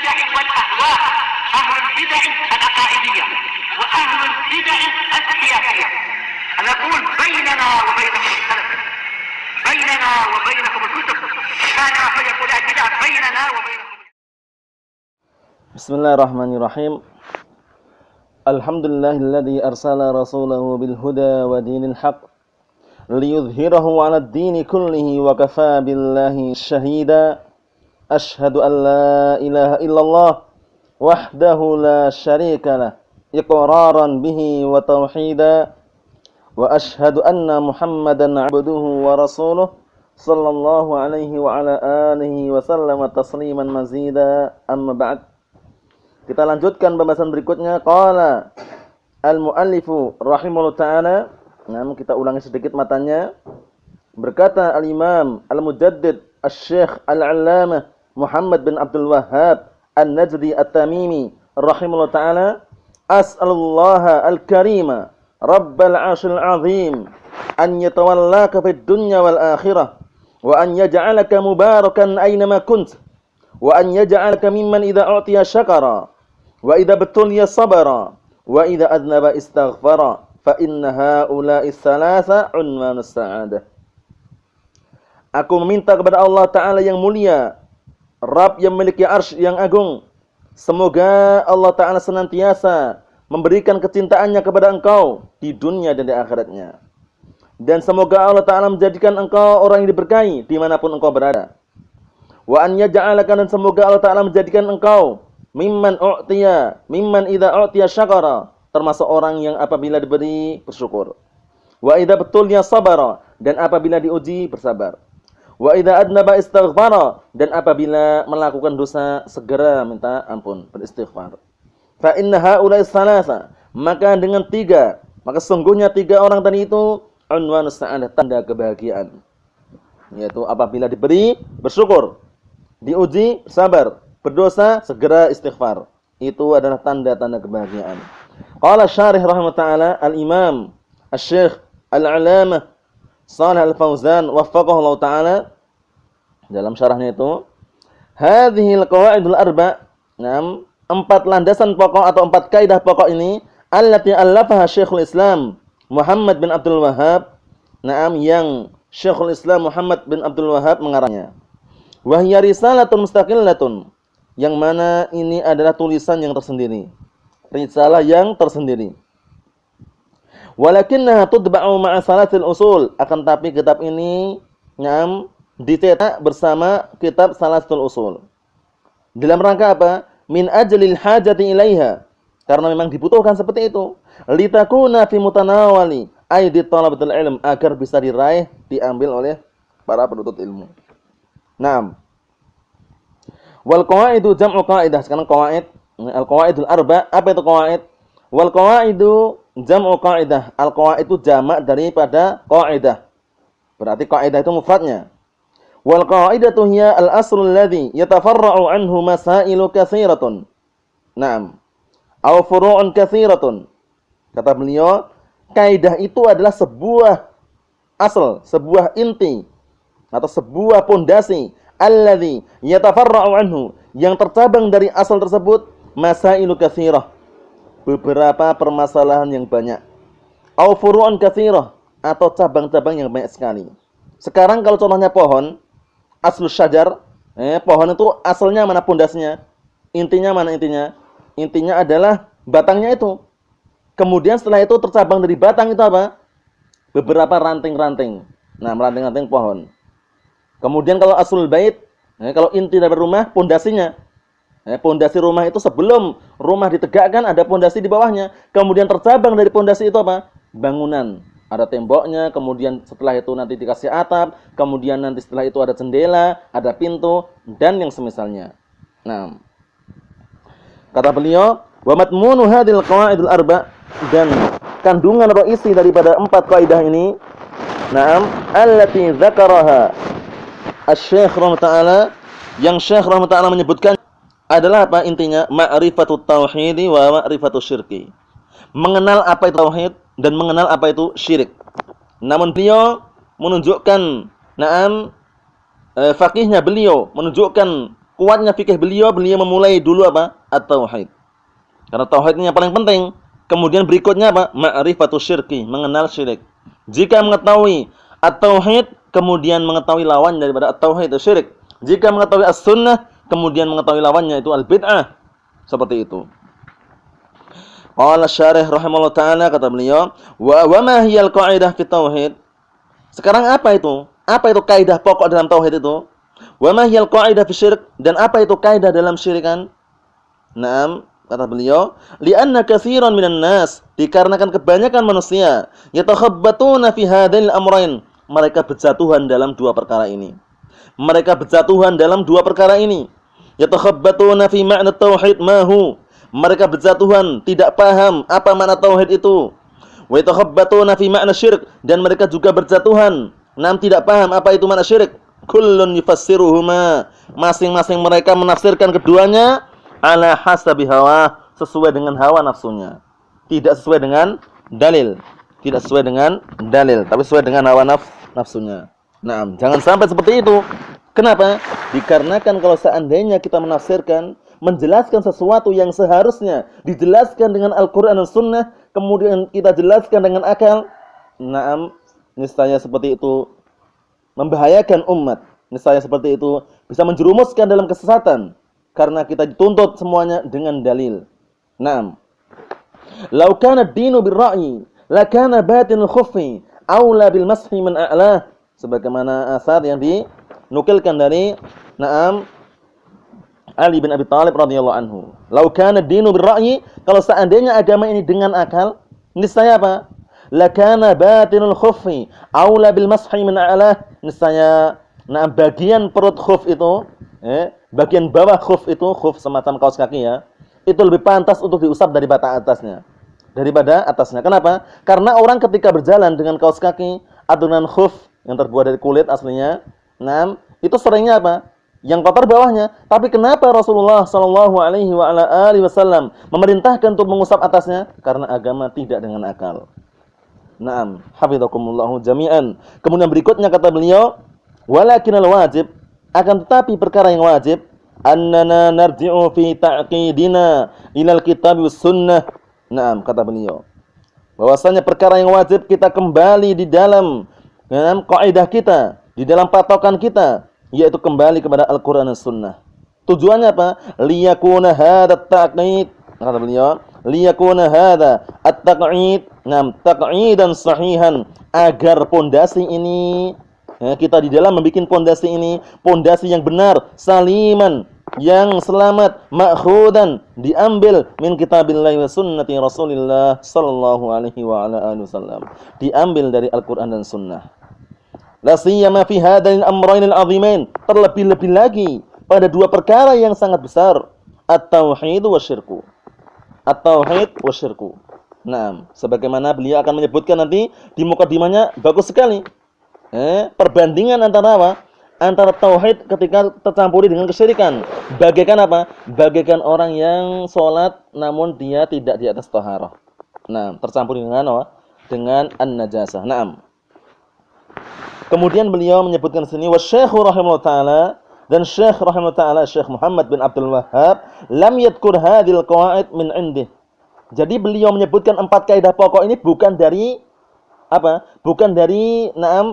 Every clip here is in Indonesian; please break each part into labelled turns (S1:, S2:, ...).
S1: البدع والأهواء، أهل البدع العقائدية وأهل البدع السياسية. نقول بيننا وبينكم السلف، بيننا وبينكم الكتب، كان فيقول البدع بيننا وبينكم.
S2: بسم الله الرحمن الرحيم. الحمد لله الذي أرسل رسوله بالهدى ودين الحق ليظهره على الدين كله وكفى بالله شهيدا. أشهد أن لا إله إلا الله وحده لا شريك له إقرارا به وتوحيدا. وأشهد أن محمدا عبده ورسوله صلى الله عليه وعلى آله وسلم تسليما مزيدا. أما بعد. Kita lanjutkan pembahasan berikutnya. Qala al-muallifu rahimahullah ta'ala. Nah, kita ulangi sedikit matanya. Berkata al-imam al-mujaddid al-syekh al-allamah Muhammad bin Abdul Wahhab an-Najdi at-Tamimi rahimahullah ta'ala. As'alullaha al-karima rabbal 'arsyil 'azim an yatawallaka fid dunya wal akhirah wa an yaj'alaka mubarakan aynama kunt wa an yaj'alaka mimman idza u'tiya syakara wa idza batuliya sabara wa idza adnaba istaghfara fa inna haula'i tsalatsa unwanus sa'adah. Aku meminta kepada Allah Ta'ala yang mulia, Rabb yang memiliki arsy yang agung, semoga Allah Ta'ala senantiasa memberikan kecintaannya kepada engkau di dunia dan di akhiratnya. Dan semoga Allah Ta'ala menjadikan engkau orang yang diberkahi dimanapun engkau berada. Wa an yaj'alaka, dan semoga Allah Ta'ala menjadikan engkau mimman idza u'tiya syakara, termasuk orang yang apabila diberi bersyukur. Wa idza batuliya sabara, dan apabila diuji bersabar. Wa idza adnaba istaghfara, dan apabila melakukan dosa segera minta ampun, beristighfar. Fa inna haula'i tsalatsa, maka sungguhnya tiga orang tadi itu unwanus sa'adah, tanda kebahagiaan. Yaitu apabila diberi bersyukur, diuji sabar, berdosa segera istighfar. Itu adalah tanda-tanda kebahagiaan. Qala syarih rahimahullah ta'ala al-imam asy-syekh al-'allamah Shalih al-Fauzan waffaqahullah ta'ala, dalam syarahnya itu, hadhil qawaidul arba', empat landasan pokok atau empat kaidah pokok ini, allati allafaha Syekhul Islam Muhammad bin Abdul Wahhab, yang Syekhul Islam Muhammad bin Abdul Wahhab mengarangnya. Wa hiya risalatun mustaqillatun, yang mana ini adalah tulisan yang tersendiri, risalah yang tersendiri. Walakinnaha tudba'u ma'a salasil usul, akan tapi kitab ini dicetak bersama kitab Salasul Usul. Dalam rangka apa? Min ajlil hajati ilaiha, karena memang dibutuhkan seperti itu. Litakuna fi mutanawali aidi talabatul ilm, agar bisa diraih, diambil oleh para penuntut ilmu. Naam. Wal qawaidu jam'u qaidah. Sekarang qawaid, al-qawaidul arba'. Apa itu qawaid? Wal qawaidu jam'u qaidah. Al-qawaid itu jamak daripada qaidah. Berarti qaidah itu mufradnya. Wal qaidatu hiya al-aslul ladzi yatafarra'u anhu masailu katsiratun. Naam. Aw furu'un katsiratun. Kata beliau, kaidah itu adalah sebuah asal, sebuah inti atau sebuah pondasi, alladzi yatafarra'u anhu, yang tercabang dari asal tersebut, masailu katsirah, beberapa permasalahan yang banyak. Aw furu'un katsirah, atau cabang-cabang yang banyak sekali. Sekarang kalau contohnya pohon, aslus syajar, pohon itu asalnya mana, pondasinya? Intinya mana intinya? Intinya adalah batangnya itu. Kemudian setelah itu tercabang dari batang itu apa? Beberapa ranting-ranting. Nah, ranting-ranting pohon. Kemudian kalau aslul bait, kalau inti dari rumah, pondasinya. Pondasi rumah itu sebelum rumah ditegakkan ada pondasi di bawahnya. Kemudian tercabang dari pondasi itu apa? Bangunan. Ada temboknya, kemudian setelah itu nanti dikasih atap, kemudian nanti setelah itu ada jendela, ada pintu, dan yang semisalnya. Nah, kata beliau, wa matmunu hadhil qawaidul arba', dan kandungan atau isi daripada empat kaidah ini, allati dzakaraha asy-syekh rahimahullah ta'ala, yang Syekh rahimahullah ta'ala menyebutkan adalah apa intinya? Ma'rifatut tauhid wa ma'rifatus syirki. Mengenal apa itu tauhid dan mengenal apa itu syirik. Namun beliau menunjukkan, faqihnya beliau menunjukkan kuatnya fikih beliau memulai dulu apa? At-tauhid. Karena tauhidnya yang paling penting. Kemudian berikutnya apa? Ma'rifatus syirki, mengenal syirik. Jika mengetahui at-tauhid, kemudian mengetahui lawan daripada at-tauhid itu syirik. Jika mengetahui as-sunnah, kemudian mengetahui lawannya itu al-bid'ah. Seperti itu. Qala syarih rahimahullah ta'ala, kata beliau, wa ma hiyal qa'idah fi tauhid? Sekarang apa itu? Apa itu kaidah pokok dalam tauhid itu? Wa ma hiyal qa'idah fi syirik? Dan apa itu kaidah dalam syirikan? Naam, kata beliau, li'anna katsiran minan nas, dikarenakan kebanyakan manusia yatakhabbatuna fi hadzal amrayn, mereka berjatuhan dalam dua perkara ini. Mereka berjatuhan dalam dua perkara ini. Yatakhabbatuna fi ma'na tauhid mahu, mereka berjatuhan tidak paham apa makna tauhid itu. Wa yatakhabbatuna fi ma'na syirik, dan mereka juga berjatuhan tidak paham apa itu makna syirik. Kullun yufassiruhuma, masing-masing mereka menafsirkan keduanya ala hasabi hawa, sesuai dengan hawa nafsunya. Tidak sesuai dengan dalil. Tidak sesuai dengan dalil, tapi sesuai dengan hawa nafsunya. Nah, jangan sampai seperti itu. Kenapa? Dikarenakan kalau seandainya kita menafsirkan, menjelaskan sesuatu yang seharusnya dijelaskan dengan Al-Quran dan Sunnah, kemudian kita jelaskan dengan akal, niscaya seperti itu membahayakan umat. Niscaya seperti itu bisa menjerumuskan dalam kesesatan. Karena kita dituntut semuanya dengan dalil. Naam. Lau kana ad-dinu bir-ra'yi, la kana batinul khuffi aula bil mashi min a'lah. Sebagaimana asar yang dinukilkan dari Ali bin Abi Thalib radhiyallahu anhu. Lau kana ad-dinu bir-ra'yi, kalau seandainya agama ini dengan akal, niscaya apa? La kana batinul khuffi aula bil mashi min a'lah. Niscaya bagian perut khuf itu, bagian bawah khuf itu, khuf semacam kaos kaki ya, itu lebih pantas untuk diusap daripada atasnya. Kenapa? Karena orang ketika berjalan dengan kaos kaki atau dengan khuf yang terbuat dari kulit aslinya, itu seringnya apa? Yang kotor bawahnya. Tapi kenapa Rasulullah sallallahu alaihi wasallam memerintahkan untuk mengusap atasnya? Karena agama tidak dengan akal. Naam, hafizakumullahu jami'an. Kemudian berikutnya kata beliau, walakinal wajib, akan tetapi perkara yang wajib, annana narji'u fi ta'qidina ilal kitab was sunnah. Naam, kata beliau, bahwasanya perkara yang wajib kita kembali di dalam kaidah kita, di dalam patokan kita, yaitu kembali kepada Al-Qur'an dan Sunnah. Tujuannya apa? Liyakuna hadha at-taqid, kata beliau, liyakuna hadha at-taqid, taq'idan sahihan, agar pondasi ini, kita di dalam membuat pondasi ini, pondasi yang benar, saliman, yang selamat, ma'khudan, diambil min kitabillahi wa sunnati Rasulillah sallallahu alaihi wa ala alihi wasallam, diambil dari Al-Qur'an dan Sunnah. La siyama fi hadain amrayn al-'azimain, terlebih-lebih lagi pada dua perkara yang sangat besar, at-tauhid wasyirku. At-tauhid wasyirku. Naam, sebagaimana beliau akan menyebutkan nanti di mukadimahnya, bagus sekali. Perbandingan antara apa? Antara tauhid ketika tercampuri dengan kesyirikan. Bagaikan apa? Bagaikan orang yang sholat namun dia tidak di atas taharah. Nah, tercampur dengan apa? Dengan an-najasah. Naam. Kemudian beliau menyebutkan sini wasyekh rahimahullah taala, dan Syekh rahimahullah taala Syekh Muhammad bin Abdul Wahhab lam yadhkur hadhil qawaid min indih. Jadi beliau menyebutkan 4 kaidah pokok ini bukan dari apa? Bukan dari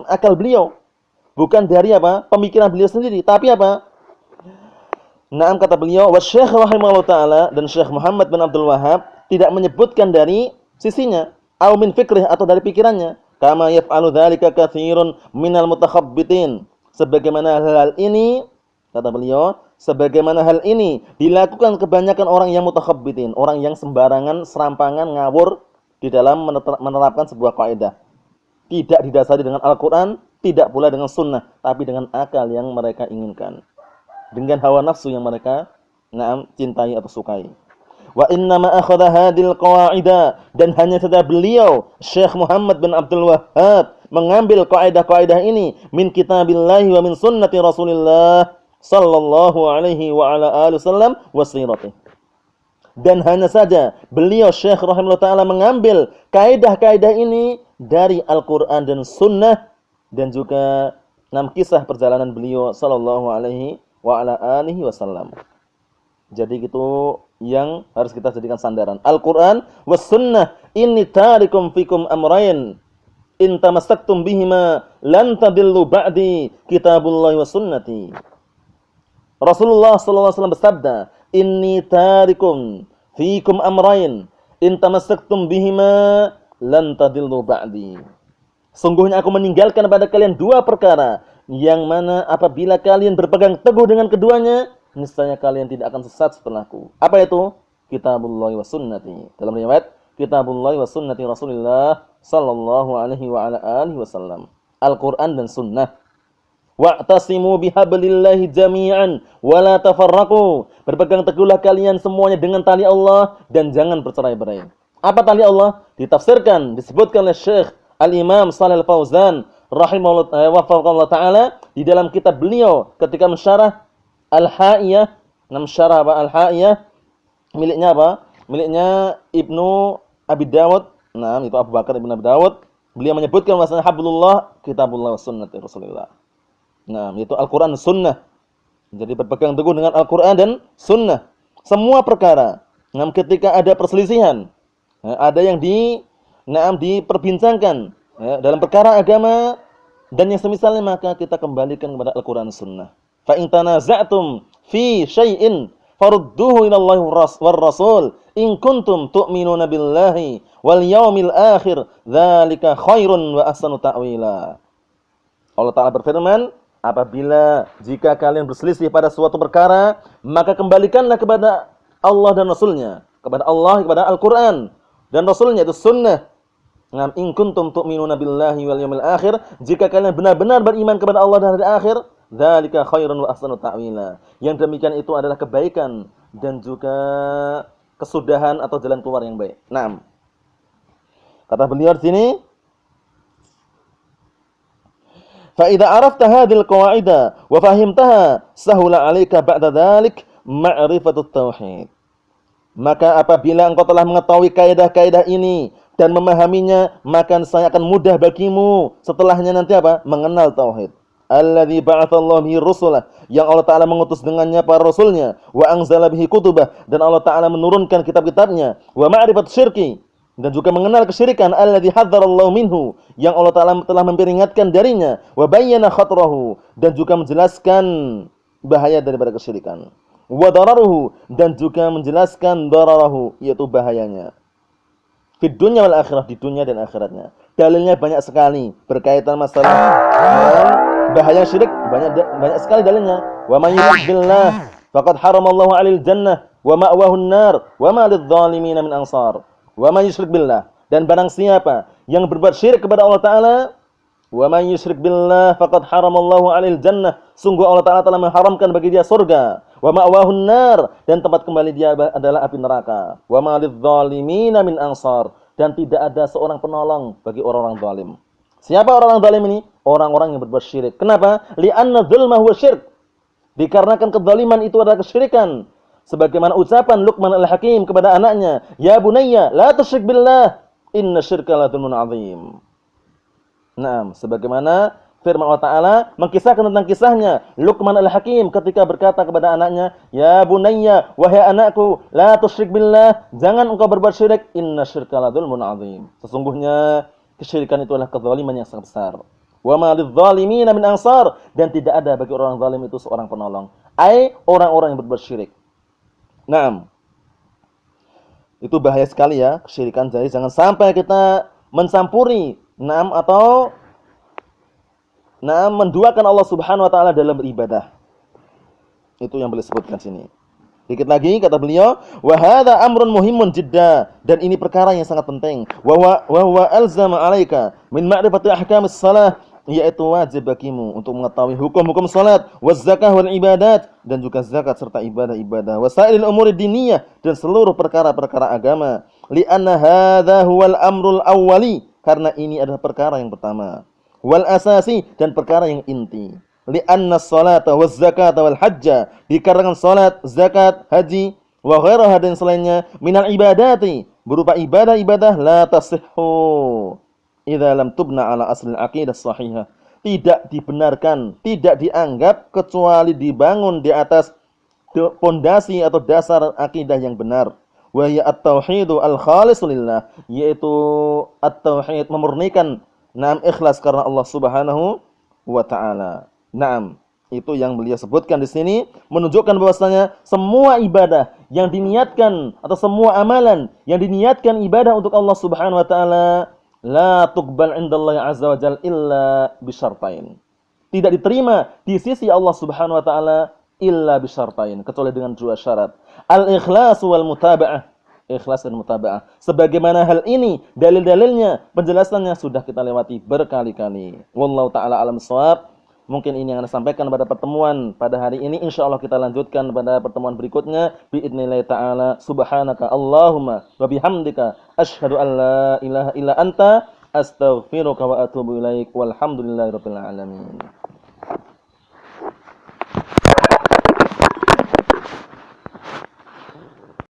S2: akal beliau. Bukan dari apa? Pemikiran beliau sendiri, tapi apa? Kata beliau, wasyekh rahimahullah taala, dan Syekh Muhammad bin Abdul Wahhab tidak menyebutkan dari sisinya, au min fikrih, atau dari pikirannya. Kama yaf'alu dzalika katsirun minal mutakhabbitin. Sebagaimana hal ini, kata beliau, sebagaimana hal ini dilakukan kebanyakan orang yang mutakhabbitin, orang yang sembarangan, serampangan, ngawur di dalam menerapkan sebuah kaidah. Tidak didasari dengan Al-Qur'an, tidak pula dengan sunnah, tapi dengan akal yang mereka inginkan, dengan hawa nafsu yang mereka cintai atau sukai. Wa inna ma akhadha hadhil qawaida, dan hanya saja beliau Syekh Muhammad bin Abdul Wahhab mengambil kaidah-kaidah ini min kitabillahi wa min sunnati Rasulillah sallallahu alaihi wa ala alihi wasallam wa siratih. Dan hanya saja beliau Syekh rahimahullah taala mengambil kaidah-kaidah ini dari Al-Qur'an dan Sunnah, dan juga kisah perjalanan beliau sallallahu alaihi wa ala alihi wasallam. Jadi itu yang harus kita jadikan sandaran. Al-Qur'an was sunnah, inni tarikum fikum amrayn in tamassaktum bihima lan tadillu ba'di, kitabullahi was sunnati. Rasulullah sallallahu alaihi wasallam bersabda, inni tarikum fikum amrayn in tamassaktum bihima lan tadillu ba'di. Sungguhnya aku meninggalkan pada kalian dua perkara, yang mana apabila kalian berpegang teguh dengan keduanya, niscaya kalian tidak akan sesat setelahku. Apa itu? Kitabullah wa sunnati. Dalam riwayat, Kitabullah wa sunnati Rasulullah sallallahu alaihi wa ala alihi wasallam. Al-Qur'an dan sunnah. Wa'tasimu bihablillahi jami'an wa la tafarraqu. Berpegang teguhlah kalian semuanya dengan tali Allah dan jangan bercerai-berai. Apa tali Allah? Ditafsirkan, disebutkan oleh Syekh Al-Imam Shalih Al-Fauzan rahimahullah ta'ala di dalam kitab beliau ketika mensyarah Al-Ha'iyah. Mensyarah Al-Ha'iyah miliknya apa? Miliknya Ibnu Abi Dawud. Nah, itu Abu Bakar Ibnu Abi Dawud. Beliau menyebutkan bahwasanya hablullah kitabullah wa sunnati Rasulullah. Nah, itu Al-Qur'an dan sunnah. Jadi berpegang teguh dengan Al-Qur'an dan sunnah. Semua perkara, nah, ketika ada perselisihan, ada yang diperbincangkan dalam perkara agama dan yang semisalnya, maka kita kembalikan kepada Al-Qur'an Sunnah. Fa in tanaza'tum fi syai'in farudduhu ila Allah war Rasul in kuntum tu'minuna billahi wal yaumil akhir dzalika khairun wa ahsanu ta'wila. Allah Ta'ala berfirman, apabila jika kalian berselisih pada suatu perkara, maka kembalikanlah kepada Allah dan Rasulnya, kepada Allah, kepada Al-Qur'an dan Rasulnya, itu sunnah. Ngam in kuntum tu'minuna billahi wal yawmil akhir, jika kalian benar-benar beriman kepada Allah dan hari akhir, dzalika khairun wa ahsanu ta'wila. Yang demikian itu adalah kebaikan dan juga kesudahan atau jalan keluar yang baik. Naam. Kata beliau di sini, fa idza arafta hadhil qawaida wa fahimtaha sahula 'alaika ba'da dzalik ma'rifatut tauhid. Maka apabila engkau telah mengetahui kaidah-kaidah ini dan memahaminya, maka saya akan mudah bagimu setelahnya nanti apa? Mengenal tauhid. Alladzi ba'atsallahu bihi rusulah, yang Allah Ta'ala mengutus dengannya para rasulnya, wa anzala bihi kutubah, dan Allah Ta'ala menurunkan kitab-kitabnya, wa ma'rifat syirki, dan juga mengenal kesyirikan, alladzi hadzarallahu minhu, yang Allah Ta'ala telah memperingatkan darinya, wa bayyana khatrahu, dan juga menjelaskan bahaya daripada kesyirikan, wa dararuhu, dan juga menjelaskan dararahu, yaitu bahayanya. Di dunia wal akhirah, di dunia dan akhiratnya. Dalilnya banyak sekali berkaitan masalah bahaya syirik, banyak sekali dalilnya. Wa may yushrik billah faqad haramallahu 'alal jannah wa ma'wahu an-nar wa ma lidh-dhalimin min ansar. Wa may yushrik billah, dan barang siapa yang berbuat syirik kepada Allah Ta'ala, wa may yushrik billah faqad haramallahu 'alal jannah, sungguh Allah Ta'ala telah mengharamkan bagi dia surga. Wa ma'wahun nar, dan tempat kembali dia adalah api neraka. Wa ma lidh-dhalimin min ansar, dan tidak ada seorang penolong bagi orang-orang zalim. Siapa orang-orang zalim ini? Orang-orang yang berbuat syirik. Kenapa? Li'anna dzulma huwa syirk. Dikarenakan kezaliman itu adalah kesyirikan. Sebagaimana ucapan Luqman al-Hakim kepada anaknya, ya bunayya la tusyrik billah inna syirka la dzulmun 'adzim. Naam, sebagaimana firman Allah Ta'ala mengkisahkan tentang kisahnya Luqman al-Hakim ketika berkata kepada anaknya, ya bunayya, wahai anakku, la tusyrik billah, jangan engkau berbuat syirik, inna syirka la dzulmun 'adzim. Sesungguhnya kesyirikan itu adalah kezaliman yang sangat besar. Wa ma lidh-dhalimin min ansar, dan tidak ada bagi orang zalim itu seorang penolong. Orang-orang yang berbuat syirik. Naam. Itu bahaya sekali ya, kesyirikan. Jadi jangan sampai kita mencampuri atau menduakan Allah Subhanahu wa taala dalam beribadah. Itu yang beliau sebutkan sini. Dikit lagi kata beliau, wa hadza amrun muhimun jidda, dan ini perkara yang sangat penting. Wa huwa alzama 'alaika min ma'rifati ahkamis shalah, yaitu wajib bagimu untuk mengetahui hukum-hukum salat, waz zakah wal ibadat, dan juga zakat serta ibadah-ibadah, wasailil umuri diniyah, dan seluruh perkara-perkara agama. Li'anna hadza huwal amrul awwali, karena ini adalah perkara yang pertama. Wal asasi, dan perkara yang inti. Li'anna as-salata waz zakata wal hajja, dikarenakan salat, zakat, haji, wa ghairaha, dan selainnya, minal ibadati, berupa ibadah-ibadah, la tasihhu idza lam tubna ala asli al-aqidah shahihah, tidak dibenarkan, tidak dianggap kecuali dibangun di atas pondasi atau dasar akidah yang benar. Wa hiya at-tauhidu al-khalisu lillah, yaitu at-tauhid memurnikan, ikhlas karena Allah Subhanahu wa taala. Itu yang beliau sebutkan di sini menunjukkan bahwasanya semua ibadah yang diniatkan atau semua amalan yang diniatkan ibadah untuk Allah Subhanahu wa taala la tuqbal indallahi azza wa jalla illa bisyartain. Tidak diterima di sisi Allah Subhanahu wa taala illa bisyartain, kecuali dengan dua syarat. Al-ikhlas wal mutaba'ah. Ikhlas dan mutaba'ah. Sebagaimana hal ini dalil-dalilnya, penjelasannya sudah kita lewati berkali-kali. Wallahu taala alam shawab. Mungkin ini yang Anda sampaikan pada pertemuan pada hari ini. Insyaallah kita lanjutkan pada pertemuan berikutnya. Biidznillah ta'ala. Subhanaka Allahumma wa bihamdika asyhadu an la ilaha illa anta astaghfiruka wa atubu ilaik. Walhamdulillahirabbil alamin.